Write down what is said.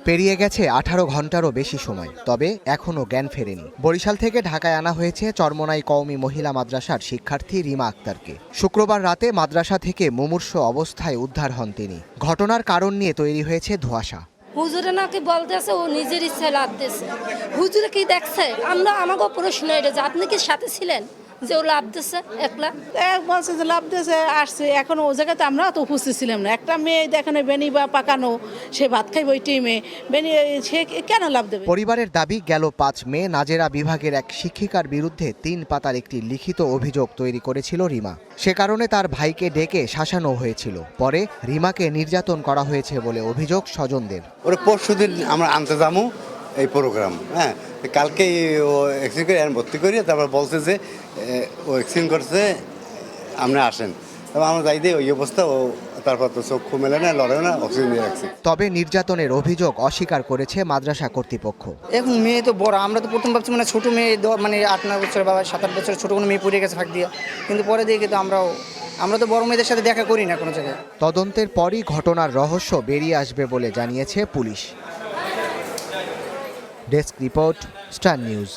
পেরিয়ে গেছে 18 ঘন্টারও বেশি সময়, তবে এখনও জ্ঞান ফেরেনি। বরিশাল থেকে ঢাকায় আনা হয়েছে চরমোনাই কওমি মহিলা মাদ্রাসার শিক্ষার্থী রিমা আক্তারকে। শুক্রবার রাতে মাদ্রাসা থেকে মুমূর্ষু অবস্থায় উদ্ধার হন তিনি। ঘটনার কারণ নিয়ে তৈরি হয়েছে ধোঁয়াশা। হুজুরে নাকি বলতেছে ও নিজের ইচ্ছায় লাভ দিয়েছে। হুজুরে কি দেখছে? আমাকে প্রশ্ন এটা যে আপনি কি সাথে ছিলেন যে ও লাভ দিচ্ছে একলা? বলছে যে লাভ দিয়েছে, আসছে। এখন ও জায়গাতে আমরা তো উপস্থিত ছিলাম না। একটা মেয়ে দেখানো বেনি বা পাকানো, সে ভাত খাইব ওই টিমে, বেনি সে কেন লাভ দেবে? পরিবারের দাবি, গেল 5 মে নাজেরা বিভাগের এক শিক্ষিকার বিরুদ্ধে 3 পাতার একটি লিখিত অভিযোগ তৈরি করেছিল রিমা। সে কারণে তার ভাইকে ডেকে শাসানো হয়েছিল। পরে রিমাকে নির্যাতন করা হয়েছে বলে অভিযোগ স্বজনদের। ওরা পরশুদিন আমরা আনতে যাবো এই প্রোগ্রাম, হ্যাঁ, কালকে ও অ্যাক্সিডেন্ট করে ভর্তি করি। তারপর বলছে যে ও অ্যাক্সিডেন্ট করছে, আপনি আসেন। তারপর আমরা যাই দিয়ে ওই অবস্থা, ও তারপর তো চক্ষু মেলে না, লড়ে না, অক্সিজেন দিয়ে রাখছি। তবে নির্যাতনের অভিযোগ অস্বীকার করেছে মাদ্রাসা কর্তৃপক্ষ। এখন মেয়ে তো বড়, আমরা তো প্রথম ভাবছি মানে ছোটো মেয়ে, মানে 8-9 বছর বা 7-8 বছর ছোটো কোনো মেয়ে পড়ে গেছে ফাঁক দিয়া, কিন্তু পরে দেখি তো আমরা তো বড় মেয়েদের সাথে দেখা করি না কোনো জায়গায়। তদন্তের পরই ঘটনার রহস্য বেরিয়ে আসবে বলে জানিয়েছে police. Desk report, star news.